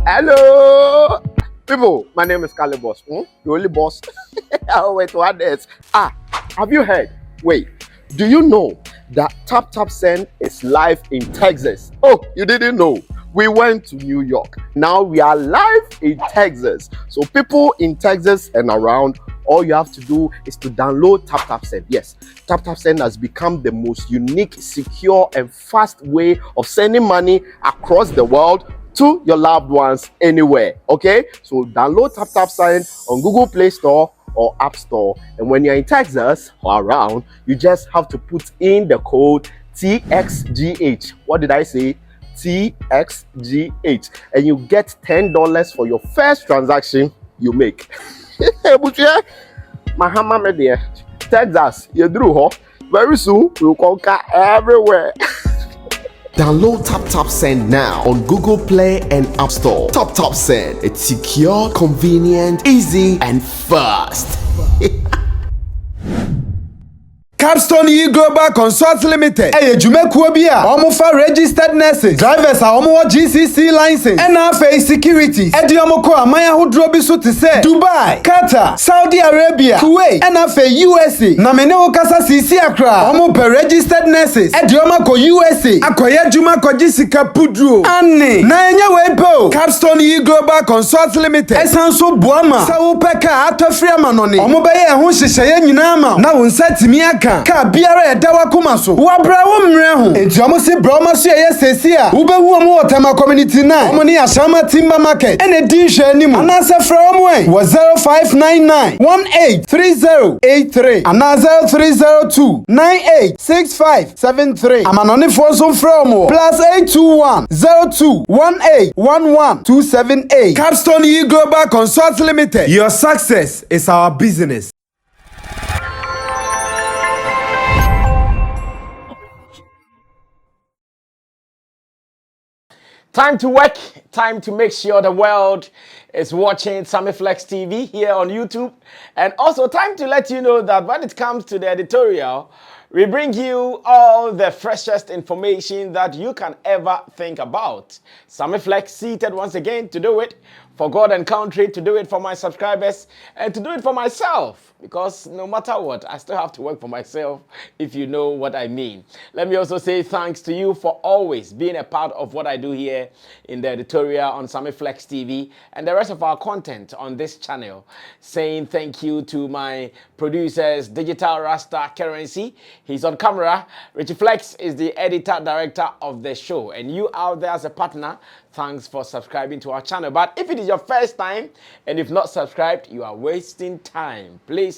Hello, people. My name is Kali Boss. The only boss. Oh, wait, what else? Have you heard? Wait, do you know that Tap Tap Send is live in Texas? Oh, you didn't know? We went to New York. Now we are live in Texas. So people in Texas and around, all you have to do is to download Tap Tap Send. Yes, Tap Tap Send has become the most unique, secure, and fast way of sending money across the world to your loved ones anywhere. Okay, so download Tap Tap Send on Google Play Store or App Store, and when you're in Texas or around, you just have to put in the code TXGH. What did I say? TXGH, and you get $10 for your first transaction you make. Mahama media, Texas, you drew ho. Very soon we'll conquer everywhere. Download Tap Tap Send now on Google Play and App Store. Tap Tap Send, it's secure, convenient, easy, and fast. Capstone E Global Consult Limited. Jumekuo bi a omo fa registered nurses, drivers a omo GCC license, NFA securities. Omo ko amaya hodro bi so te se Dubai, Qatar, Saudi Arabia, Kuwait, NFA USA. Na mene wo kasa sisi akra. Omo per registered nurses. Omo ko USA. Akoya juma ko jisika pudro. Anne. Na enye we po. Capstone E Global Consult Limited. Esanso boama. Sa wo peka atofri amanone. Omo be ye ho hyehyeye nyina ama. Na wo nsatimi aka ka biara edawa kumaso wa bra wo mre ho enti omo se bra omo so ye sesi a wo behu omo Otema community 9 omo ni Ashama Timber Market ene din hwe animu anasa fra omo en wo 0599 183083 anasa 0302 986573 amanone fo so fra omo +821 021811 Capstone E Global Consult Limited. Your success is our business. Time to work, time to make sure the world is watching Sammy Flex TV here on YouTube. And also time to let you know that when it comes to the editorial, we bring you all the freshest information that you can ever think about. Sammy Flex seated once again to do it for God and country, to do it for my subscribers, and to do it for myself. Because no matter what, I still have to work for myself, if you know what I mean. Let me also say thanks to you for always being a part of what I do here in the editorial on Sammy Flex TV and the rest of our content on this channel. Saying thank you to my producers, Digital Rasta Currency. He's on camera. Richie Flex is the editor-director of the show. And you out there as a partner, thanks for subscribing to our channel. But if it is your first time and if not subscribed, you are wasting time. Please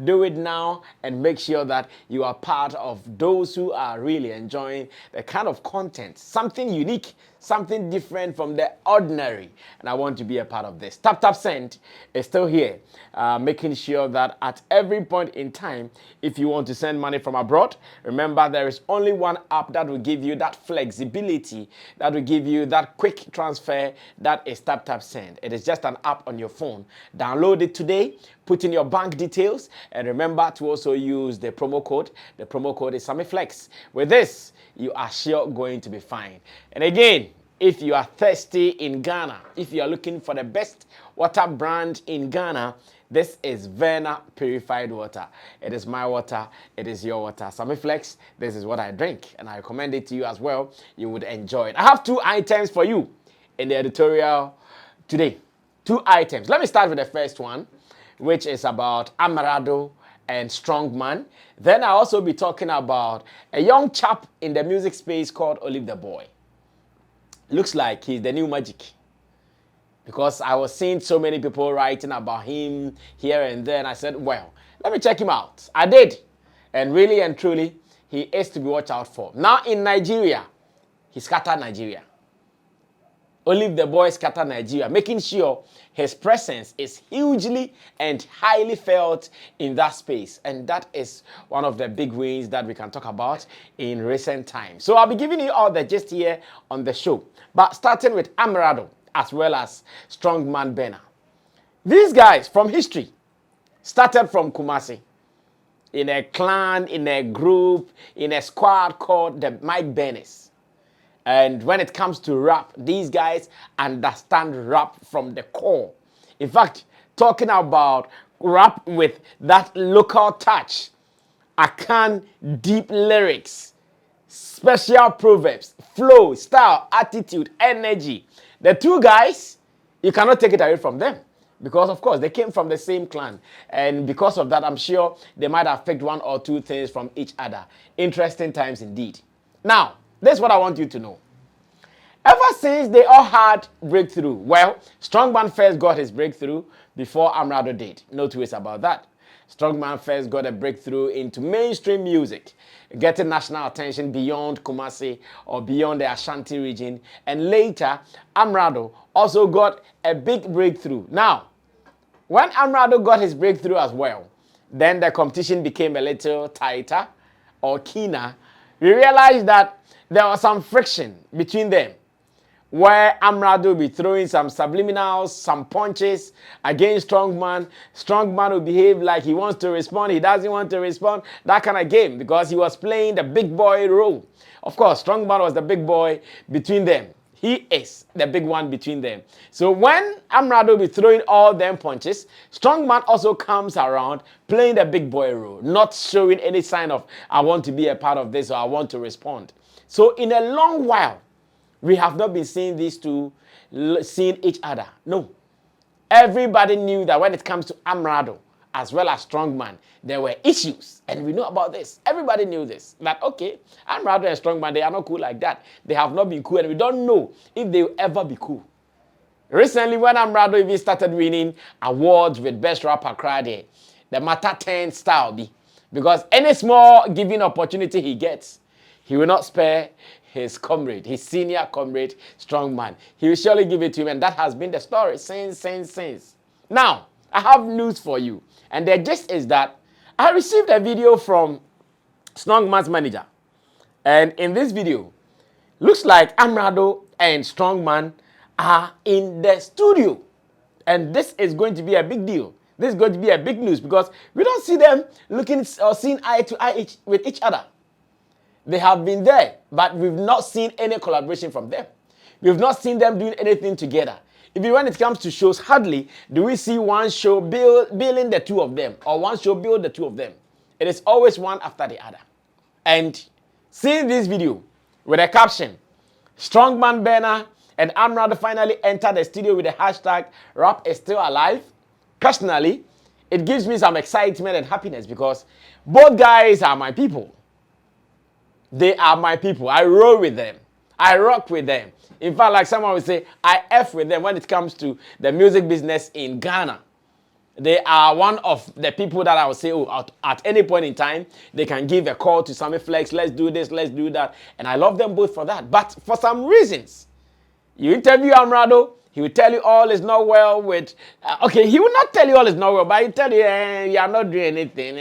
do it now and make sure that you are part of those who are really enjoying the kind of content, something unique, something different from the ordinary. And I want to be a part of this. Tap Tap Send is still here, making sure that at every point in time, if you want to send money from abroad, remember there is only one app that will give you that flexibility, that will give you that quick transfer. That is Tap Tap Send. It is just an app on your phone. Download it today, put in your bank details, and remember to also use the promo code. The promo code is SammyFlex. With this, you are sure going to be fine. And again, if you are thirsty in Ghana, if you are looking for the best water brand in Ghana, this is Verna Purified Water. It is my water. It is your water. SammyFlex, this is what I drink, and I recommend it to you as well. You would enjoy it. I have 2 items for you in the editorial today. 2 items. Let me start with the first one, which is about Amarado and Strongman. Then I'll also be talking about a young chap in the music space called Olive the Boy. Looks like he's the new magic. Because I was seeing so many people writing about him here and there, and I said, well, let me check him out. I did. And really and truly, he is to be watched out for. Now in Nigeria, he scattered Nigeria. Olive the Boy scattered Nigeria, making sure his presence is hugely and highly felt in that space. And that is one of the big wins that we can talk about in recent times. So I'll be giving you all the gist here on the show. But starting with Amerado as well as Strongman Benner. These guys from history started from Kumasi in a clan, in a group, in a squad called the Mike Benners. And when it comes to rap, these guys understand rap from the core. In fact, talking about rap with that local touch, Akan deep lyrics, special proverbs, flow, style, attitude, energy. The two guys, you cannot take it away from them. Because, of course, they came from the same clan. And because of that, I'm sure they might have picked one or two things from each other. Interesting times indeed. Now, this is what I want you to know. Ever since they all had breakthrough, well, Strongman first got his breakthrough before Amerado did. No two ways about that. Strongman first got a breakthrough into mainstream music, getting national attention beyond Kumasi or beyond the Ashanti region. And later, Amerado also got a big breakthrough. Now, when Amerado got his breakthrough as well, then the competition became a little tighter or keener. We realized that there was some friction between them, where Amerado will be throwing some subliminals, some punches against Strongman. Strongman will behave like he wants to respond, he doesn't want to respond, that kind of game, because he was playing the big boy role. Of course, Strongman was the big boy between them. He is the big one between them. So when Amerado will be throwing all them punches, Strongman also comes around playing the big boy role, not showing any sign of, I want to be a part of this or I want to respond. So in a long while, we have not been seeing these two seeing each other. No. Everybody knew that when it comes to Amerado as well as Strongman, there were issues. And we know about this. Everybody knew this. That, okay, Amerado and Strongman, they are not cool like that. They have not been cool, and we don't know if they will ever be cool. Recently, when Amerado even started winning awards with Best Rapper Crowd, the matter turned style. Because any small given opportunity he gets, he will not spare his comrade, his senior comrade, Strongman. He will surely give it to him, and that has been the story since. Now, I have news for you, and the gist is that I received a video from Strongman's manager, and in this video, looks like Amerado and Strongman are in the studio, and this is going to be a big deal. This is going to be a big news because we don't see them looking or seeing eye to eye with each other. They have been there, but we've not seen any collaboration from them. We've not seen them doing anything together. Even when it comes to shows, hardly do we see one show building the two of them or one show build the two of them. It is always one after the other. And seeing this video with a caption, Strongman banner and Amerado finally entered the studio with the hashtag rap is still alive. Personally, it gives me some excitement and happiness because both guys are my people. They are my people. I roll with them. I rock with them. In fact, like someone would say, I F with them when it comes to the music business in Ghana. They are one of the people that I would say, oh, at any point in time, they can give a call to Sammy Flex, let's do this, let's do that. And I love them both for that. But for some reasons, you interview Amerado, he will tell you all is not well with... okay, he will not tell you all is not well, but he will tell you, you are not doing anything.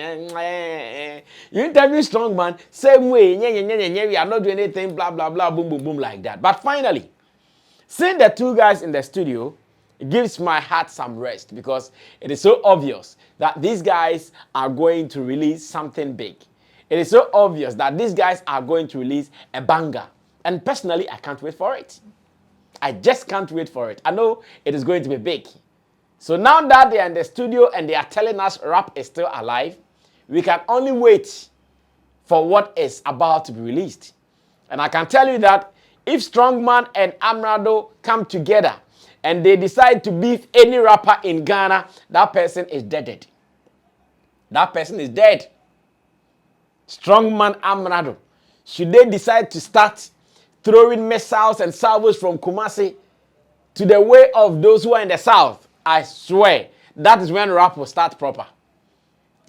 You interview Strongman, same way, we are not doing anything, blah, blah, blah, boom, boom, boom, like that. But finally, seeing the two guys in the studio, it gives my heart some rest because it is so obvious that these guys are going to release something big. It is so obvious that these guys are going to release a banger. And personally, I can't wait for it. I just can't wait for it. I know it is going to be big. So now that they are in the studio and they are telling us rap is still alive, we can only wait for what is about to be released. And I can tell you that if Strongman and Amerado come together and they decide to beef any rapper in Ghana, that person is dead. That person is dead. Strongman, Amerado. Should they decide to start throwing missiles and salvos from Kumasi to the way of those who are in the south, I swear, that is when rap will start proper.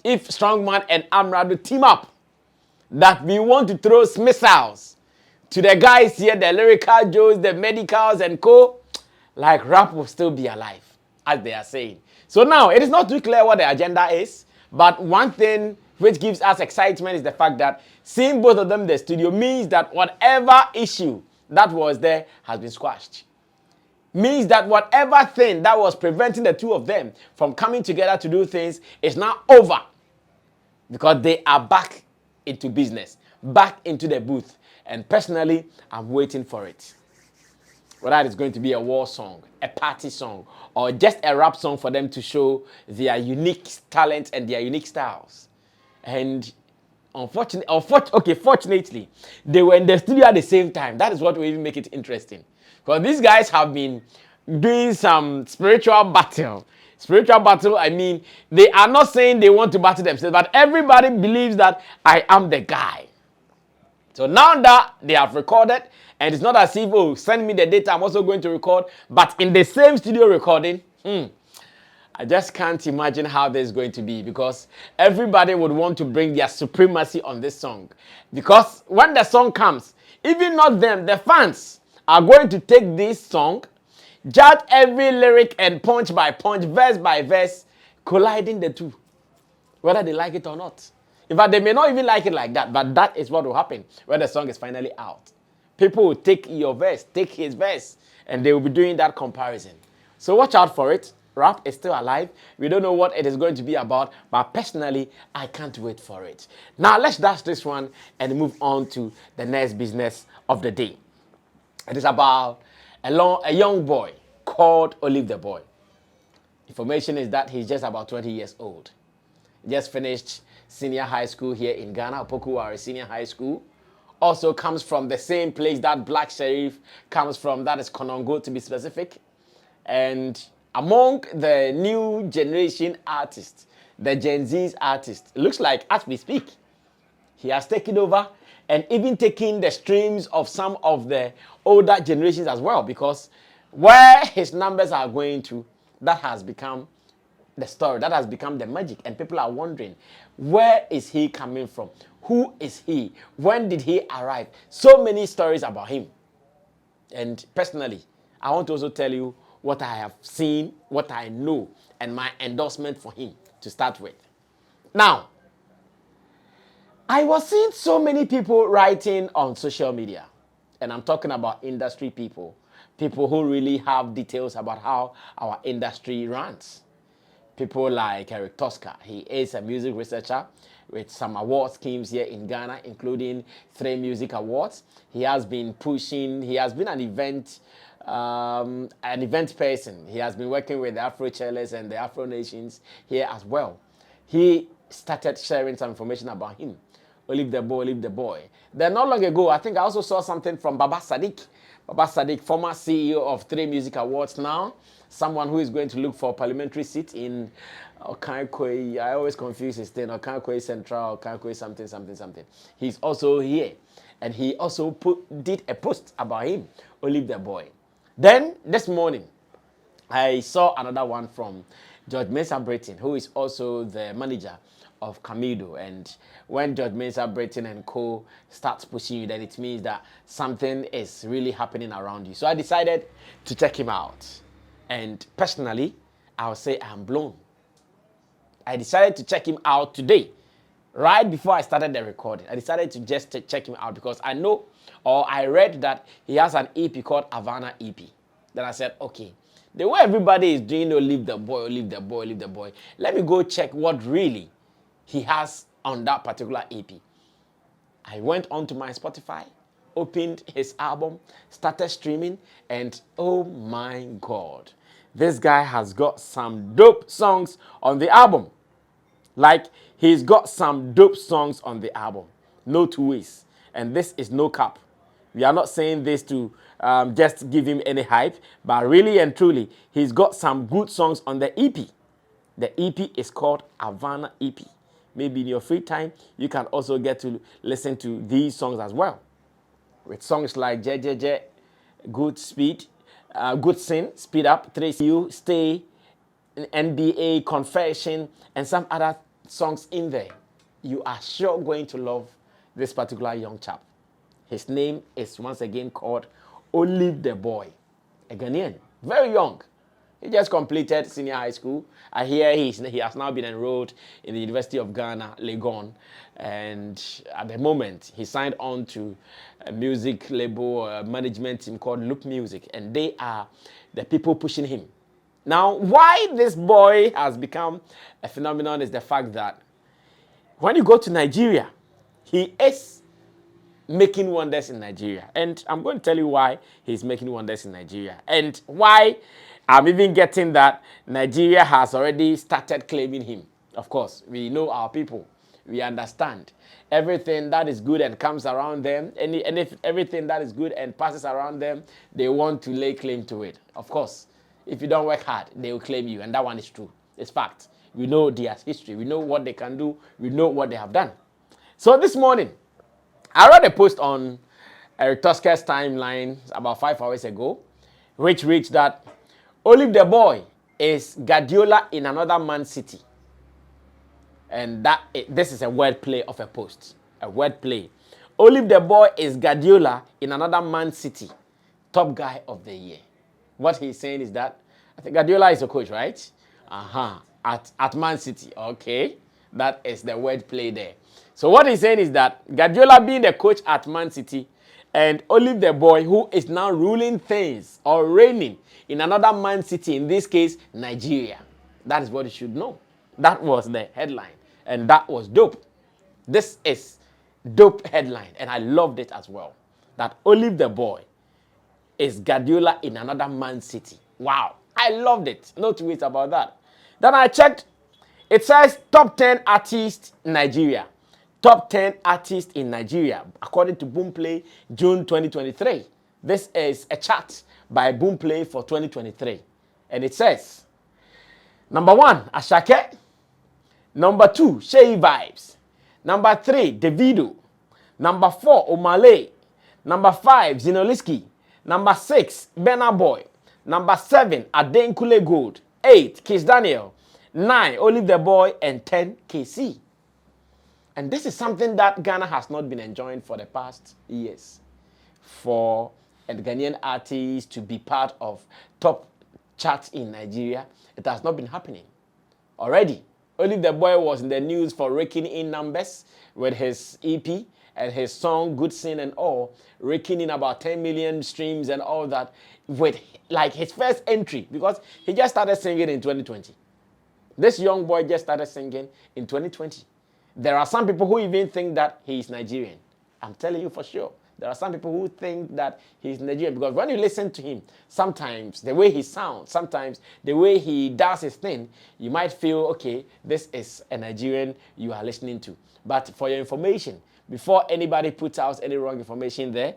If Strongman and Amerado team up, that we want to throw missiles to the guys here, the lyrical Joes, the medicals and co, like rap will still be alive, as they are saying. So now, it is not too clear what the agenda is, but one thing which gives us excitement is the fact that seeing both of them in the studio means that whatever issue that was there has been squashed. Means that whatever thing that was preventing the two of them from coming together to do things is now over. Because they are back into business, back into the booth. And personally, I'm waiting for it. Whether it's going to be a war song, a party song, or just a rap song for them to show their unique talent and their unique styles. And fortunately, they were in the studio at the same time. That is what will even make it interesting. Because these guys have been doing some spiritual battle. Spiritual battle, I mean, they are not saying they want to battle themselves, but everybody believes that I am the guy. So now that they have recorded, and it's not as if, oh, send me the data, I'm also going to record, but in the same studio recording, I just can't imagine how this is going to be, because everybody would want to bring their supremacy on this song. Because when the song comes, even not them, the fans are going to take this song, judge every lyric and punch by punch, verse by verse, colliding the two, whether they like it or not. In fact, they may not even like it like that, but that is what will happen when the song is finally out. People will take your verse, take his verse, and they will be doing that comparison. So watch out for it. Rap is still alive. We don't know what it is going to be about, but personally, I can't wait for it. Now, let's dash this one and move on to the next business of the day. It is about a young boy called Olive the Boy. Information is that he's just about 20 years old. He just finished senior high school here in Ghana, Opokuwari Senior High School. Also comes from the same place that Black Sheriff comes from, that is Konongo to be specific. And among the new generation artists, the Gen Z's artists, it looks like as we speak, he has taken over and even taken the streams of some of the older generations as well, because where his numbers are going to, that has become the story, that has become the magic, and people are wondering, where is he coming from? Who is he? When did he arrive? So many stories about him. And personally, I want to also tell you what I have seen, what I know, and my endorsement for him to start with. Now, I was seeing so many people writing on social media, and I'm talking about industry people, people who really have details about how our industry runs. People like Eric Tosca. He is a music researcher with some award schemes here in Ghana, including 3 music awards. He has been pushing, he has been an event person. He has been working with the Afro Cellists and the Afro Nations here as well. He started sharing some information about him. Olive the Boy, Olive the Boy. Then not long ago, I think I also saw something from Baba Sadiq. Baba Sadiq, former CEO of 3 Music Awards now, someone who is going to look for a parliamentary seat in Okankwe. I always confuse his thing, Okankwe Central, Okankwe something. He's also here. And he also did a post about him, Olive the Boy. Then, this morning, I saw another one from George Mensah Breton, who is also the manager of Camido. And when George Mensah Breton and co starts pushing you, then it means that something is really happening around you. So I decided to check him out. And personally, I'll say I'm blown. I decided to check him out today, right before I started the recording. I decided to just check him out because I know, or I read that he has an EP called Havana EP. Then I said, okay, the way everybody is doing, Olive the Boy, Olive the Boy, Olive the Boy, let me go check what really he has on that particular EP. I went onto my Spotify, opened his album, started streaming, and oh my God, this guy has got some dope songs on the album. Like, he's got some dope songs on the album. No two ways. And this is no cap. We are not saying this to just give him any hype, but really and truly, he's got some good songs on the EP. The EP is called Havana EP. Maybe in your free time, you can also get to listen to these songs as well. With songs like JJJ, Good Speed, Good Sin, Speed Up, 3CU, Stay, NBA, Confession, and some other songs in there. You are sure going to love this particular young chap. His name is once again called Olive the Boy, a Ghanaian, very young. He just completed senior high school. I hear he has now been enrolled in the University of Ghana, Legon. And at the moment, he signed on to a music label management team called Loop Music. And they are the people pushing him. Now, why this boy has become a phenomenon is the fact that when you go to Nigeria, he is making wonders in Nigeria. And I'm going to tell you why he's making wonders in Nigeria. And why I'm even getting that Nigeria has already started claiming him. Of course, we know our people. We understand. Everything that is good and comes around them, everything that is good and passes around them, they want to lay claim to it. Of course, if you don't work hard, they will claim you. And that one is true. It's fact. We know their history. We know what they can do. We know what they have done. So this morning, I read a post on Eric Tosker's timeline about 5 hours ago, which reached that Olive the Boy is Guardiola in another Man City. And this is a word play of a post. A word play. Olive the Boy is Guardiola in another Man City. Top guy of the year. What he's saying is that, I think Guardiola is a coach, right? At Man City. Okay. That is the word play there. So what he's saying is that Guardiola being the coach at Man City and Olive the Boy, who is now ruling things or reigning in another Man City, in this case, Nigeria. That is what you should know. That was the headline. And that was dope. This is dope headline. And I loved it as well. That Olive the Boy is Guardiola in another Man City. Wow. I loved it. No two ways about that. Then I checked. It says top 10 artists in Nigeria. Top 10 artists in Nigeria, according to Boomplay, June 2023. This is a chart by Boomplay for 2023. And it says, number 1, Ashake. Number 2, Shay Vibes. Number 3, Davido. Number 4, Omale. Number 5, Zinoliski. Number 6, Burna Boy. Number 7, Adenkule Gold. 8, Kiss Daniel. 9, Olive the Boy. And 10, KC. And this is something that Ghana has not been enjoying for the past years. For a Ghanaian artist to be part of top charts in Nigeria, it has not been happening. Already, Olive the Boy was in the news for raking in numbers with his EP and his song Good Sin and all, raking in about 10 million streams and all that with like his first entry, because he just started singing in 2020. This young boy just started singing in 2020. There are some people who even think that he is Nigerian. I'm telling you for sure. There are some people who think that he's Nigerian because when you listen to him, sometimes the way he sounds, sometimes the way he does his thing, you might feel, okay, this is a Nigerian you are listening to. But for your information, before anybody puts out any wrong information there,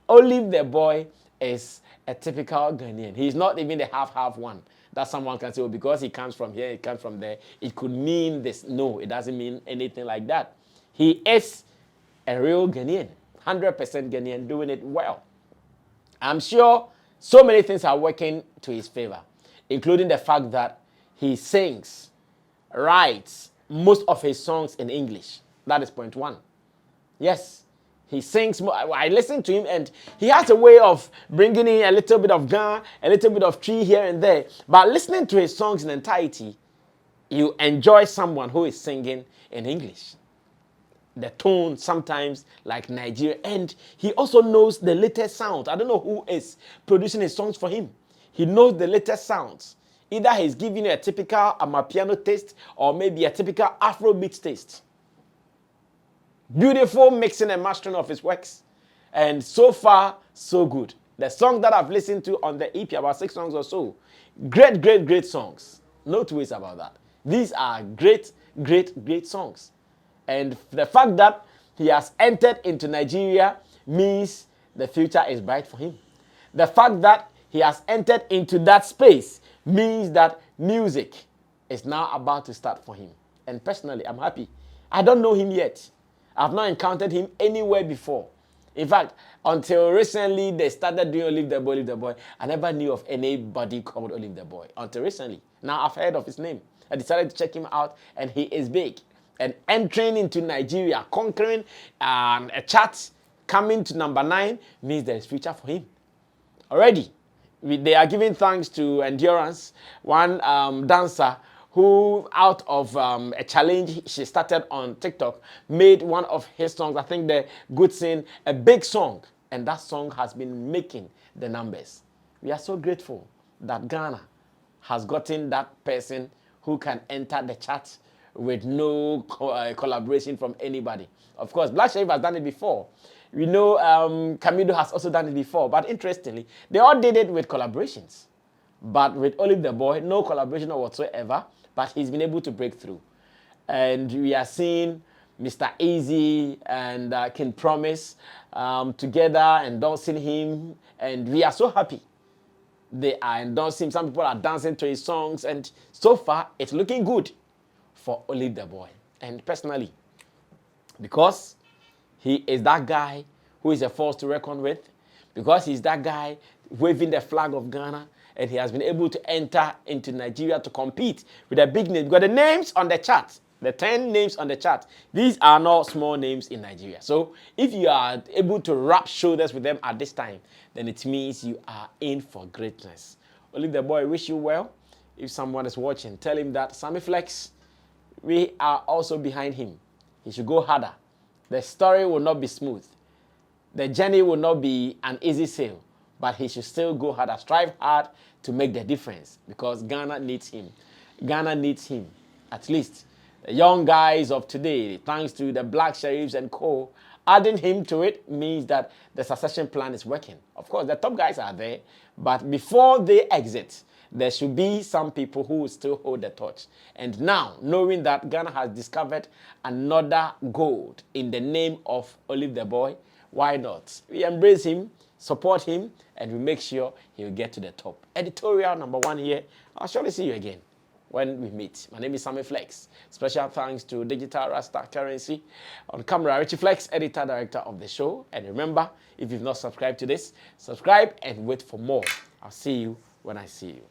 Olive the Boy is a typical Ghanaian. He's not even the half-half one that someone can say, oh, because he comes from here, he comes from there, it could mean this. No, it doesn't mean anything like that. He is a real Ghanaian, 100% Ghanaian, doing it well. I'm sure so many things are working to his favor, including the fact that he sings, writes most of his songs in English. That is point 1. Yes. He sings more. I listen to him and he has a way of bringing in a little bit of Ghana, a little bit of tree here and there. But listening to his songs in entirety, you enjoy someone who is singing in English. The tone sometimes like Nigeria. And he also knows the latest sounds. I don't know who is producing his songs for him. He knows the latest sounds. Either he's giving you a typical Amapiano taste or maybe a typical Afrobeat taste. Beautiful mixing and mastering of his works. And so far, so good. The song that I've listened to on the EP, about 6 songs or so, great, great, great songs. No two ways about that. These are great, great, great songs. And the fact that he has entered into Nigeria means the future is bright for him. The fact that he has entered into that space means that music is now about to start for him. And personally, I'm happy. I don't know him yet. I've not encountered him anywhere before. In fact, until recently, they started doing Olive the Boy. I never knew of anybody called Olive the Boy until recently. Now I've heard of his name. I decided to check him out, and he is big. And entering into Nigeria, conquering a chart, coming to number 9 means there is future for him. Already, they are giving thanks to Endurance, one dancer who out of a challenge she started on TikTok, made one of his songs, I think the Good Sin, a big song. And that song has been making the numbers. We are so grateful that Ghana has gotten that person who can enter the chart with no collaboration from anybody. Of course, Black Sheep has done it before. We know Camido has also done it before, but interestingly, they all did it with collaborations. But with Olive the Boy, no collaboration whatsoever, but he's been able to break through. And we are seeing Mr. Easy and King Promise together endorsing him, and we are so happy. They are endorsing him. Some people are dancing to his songs, and so far it's looking good for Olive the Boy. And personally, because he is that guy who is a force to reckon with, because he's that guy waving the flag of Ghana, and he has been able to enter into Nigeria to compete with a big name. Because the names on the chart, the 10 names on the chart, these are not small names in Nigeria. So if you are able to rub shoulders with them at this time, then it means you are in for greatness. Olive the Boy, wish you well. If someone is watching, tell him that Sammy Flex, we are also behind him. He should go harder. The story will not be smooth. The journey will not be an easy sail, but he should still go harder, strive hard to make the difference, because Ghana needs him. Ghana needs him. At least the young guys of today, thanks to the Black Sheriffs and co, adding him to it means that the succession plan is working. Of course, the top guys are there, but before they exit, there should be some people who will still hold the torch. And now, knowing that Ghana has discovered another gold in the name of Olive the Boy, why not? We embrace him, support him, and we make sure he'll get to the top. Editorial number 1 here. I'll surely see you again when we meet. My name is Sammy Flex. Special thanks to Digital Rasta Currency. On camera, Richie Flex, editor, director of the show. And remember, if you've not subscribed to this, subscribe and wait for more. I'll see you when I see you.